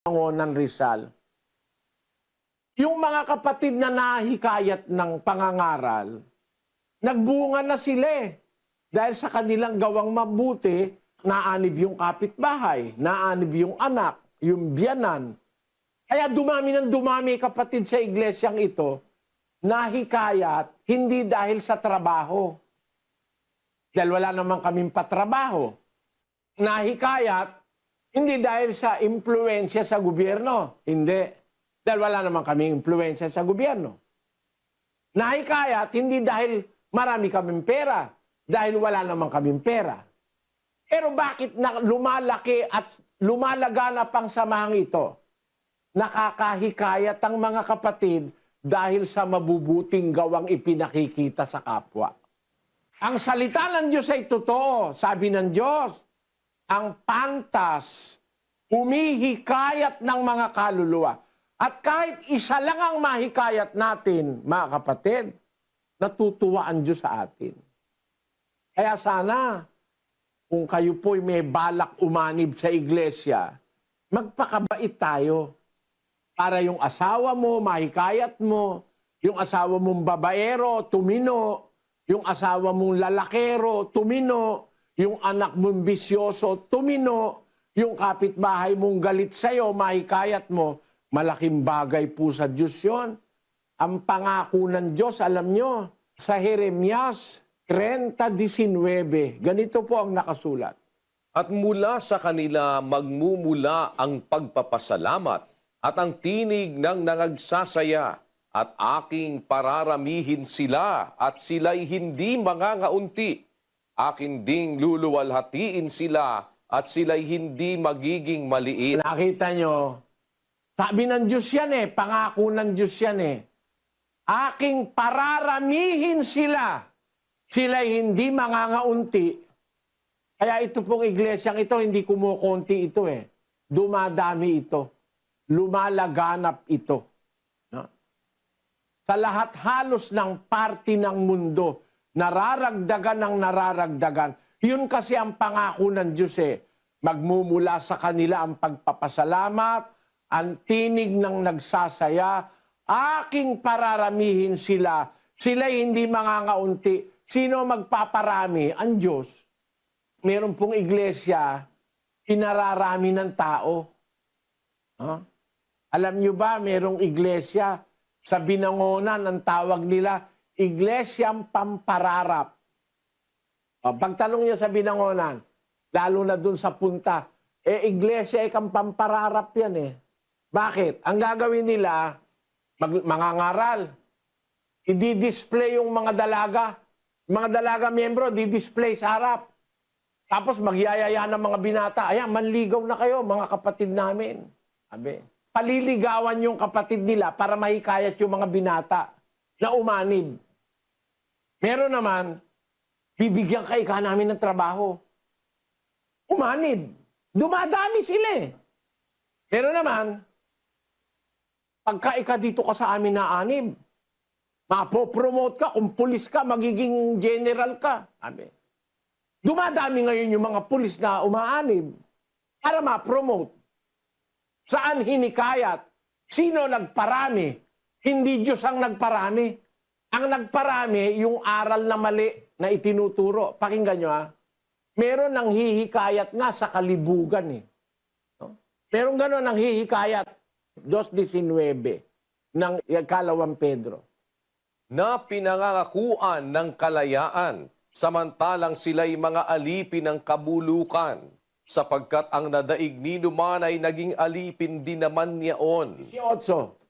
Pangonan Rizal. Yung mga kapatid na nahikayat ng pangangaral, nagbunga na sila eh. Dahil sa kanilang gawang mabuti, naanib yung kapitbahay, naanib yung anak, yung biyanan. Kaya dumami ng dumami kapatid sa iglesyang ito, nahikayat hindi dahil sa trabaho. Dahil wala naman kaming patrabaho. Nahikayat hindi dahil sa impluensya sa gobyerno. Hindi. Dahil wala naman kaming impluensya sa gobyerno. Nahikayat hindi dahil marami kaming pera. Dahil wala naman kaming pera. Pero bakit lumalaki at lumalaganap ang samahang ito? Nakakahikayat ang mga kapatid dahil sa mabubuting gawang ipinakikita sa kapwa. Ang salita ng Diyos ay totoo. Sabi ng Diyos, ang pantas, humihikayat ng mga kaluluwa. At kahit isa lang ang mahikayat natin, mga kapatid, natutuwa ang Diyos sa atin. Kaya sana, kung kayo po'y may balak umanib sa iglesia, magpakabait tayo. Para yung asawa mo, mahikayat mo, yung asawa mong babaero, tumino, yung asawa mong lalakero, tumino, yung anak mong bisyoso, tumino, yung kapitbahay mong galit sa'yo, mahikayat mo, malaking bagay po sa Diyos yun. Ang pangako ng Diyos, alam nyo, sa Jeremias 30:19, ganito po ang nakasulat. At mula sa kanila magmumula ang pagpapasalamat at ang tinig ng nangagsasaya at aking pararamihin sila at sila'y hindi mangangaunti. Akin ding luluwalhatiin sila at sila'y hindi magiging maliit. Nakita nyo, sabi ng Diyos yan eh, pangako ng Diyos yan eh. Aking pararamihin sila, sila'y hindi mangangaunti. Kaya ito pong iglesyang ito, hindi kumukonti ito eh. Dumadami ito. Lumalaganap ito. No? Sa lahat halos ng parte ng mundo, nararagdagan ng nararagdagan. Yun kasi ang pangako ng Diyos eh. Magmumula sa kanila ang pagpapasalamat, ang tinig ng nagsasaya, aking pararamihin sila, sila'y hindi mangangaunti. Sino magpaparami? Ang Diyos. Meron pong iglesia, pinararami ng tao. Huh? Alam nyo ba, merong iglesia, sa Binangonan, ang tawag nila, Iglesyang Pampararap. Pagtanong niya sa Binangonan, lalo na dun sa punta, iglesia kang pampararap yan eh. Bakit? Ang gagawin nila, mangangaral, i-display yung mga dalaga. Mga dalaga miyembro, di-display sa harap. Tapos magyayaya ng mga binata, ayan, manligaw na kayo, mga kapatid namin. Sabi, paliligawan yung kapatid nila para mahikayat yung mga binata na umanib. Meron naman, bibigyan ka namin ng trabaho. Umanib. Dumadami sila eh. Meron naman, pagka dito ka sa amin na anib, mapopromote ka, kung pulis ka, magiging general ka. Sabi. Dumadami ngayon yung mga pulis na umaanib para ma-promote. Saan hinikayat? Sino nagparami? Hindi Diyos ang nagparami. Ang nagparami, yung aral na mali na itinuturo. Pakinggan nyo ha. Meron nang hihikayat nga sa kalibugan eh. No? Meron gano'n nang hihikayat. 2:19 ng Kalawang Pedro. Na pinangangakuan ng kalayaan, samantalang sila'y mga alipin ng kabulukan, sapagkat ang nadaig ni naman ay naging alipin din naman niyaon. 18.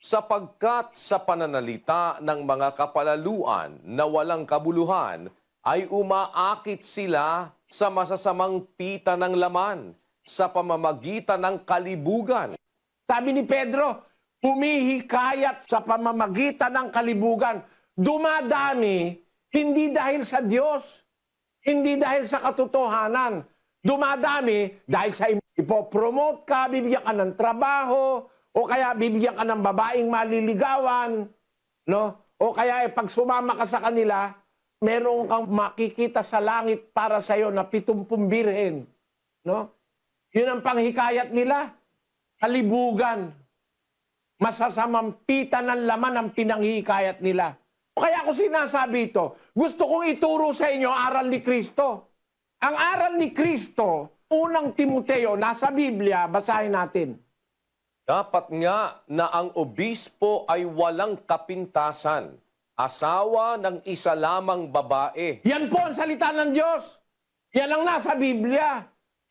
Sapagkat sa pananalita ng mga kapalaluan na walang kabuluhan, ay umaakit sila sa masasamang pita ng laman, sa pamamagitan ng kalibugan. Sabi ni Pedro, humihikayat sa pamamagitan ng kalibugan. Dumadami, hindi dahil sa Diyos, hindi dahil sa katotohanan. Dumadami dahil sa ipopromote ka, bibigyan ka ng trabaho, o kaya bibigyan ka ng babaeng maliligawan, no? O kaya pag sumama ka sa kanila, meron kang makikita sa langit para sa iyo na 70 birhen, no? Yun ang panghikayat nila. kalibugan. Masasamampitan ng laman ang pinanghihikayat nila. Kaya ako sinasabi ito, gusto kong ituro sa inyo aral ni Kristo. Ang aral ni Kristo, unang Timoteo, nasa Biblia, basahin natin. Dapat nga na ang obispo ay walang kapintasan, asawa ng isa lamang babae. Yan po ang salita ng Diyos. Yan ang nasa Biblia.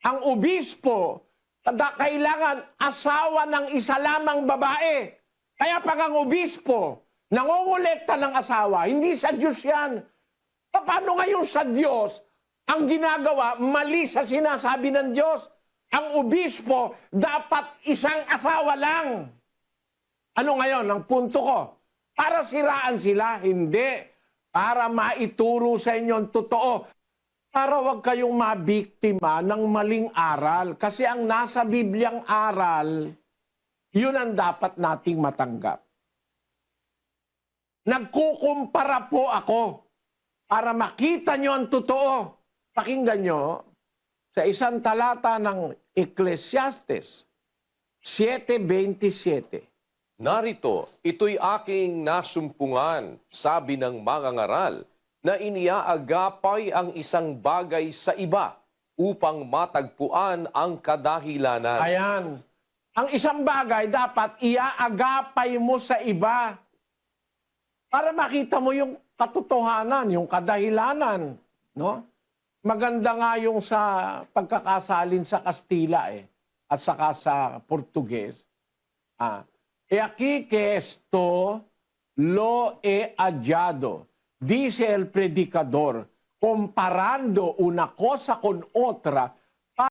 Ang obispo, kailangan asawa ng isa lamang babae. Kaya pag ang obispo, nangongolekta ng asawa, hindi sa Diyos yan. Paano ngayon sa Diyos, ang ginagawa, mali sa sinasabi ng Diyos? Ang obispo, dapat isang asawa lang. Ano ngayon, ang punto ko? Para siraan sila? Hindi. Para maituro sa inyo ang totoo. Para wag kayong mabiktima ng maling aral. Kasi ang nasa Bibliang aral, yun ang dapat nating matanggap. Nagkukumpara po ako para makita nyo ang totoo. Pakinggan nyo sa isang talata ng Ecclesiastes 7:27. Narito, ito'y aking nasumpungan, sabi ng mangangaral, na iniaagapay ang isang bagay sa iba upang matagpuan ang kadahilanan. Ayan. Ang isang bagay dapat iaagapay mo sa iba para makita mo yung katotohanan, yung kadahilanan. No? Maganda nga yung sa pagkakasalin sa Kastila at saka sa Portuges. E aquí que esto lo he hallado, dice el predicador, comparando una cosa con otra,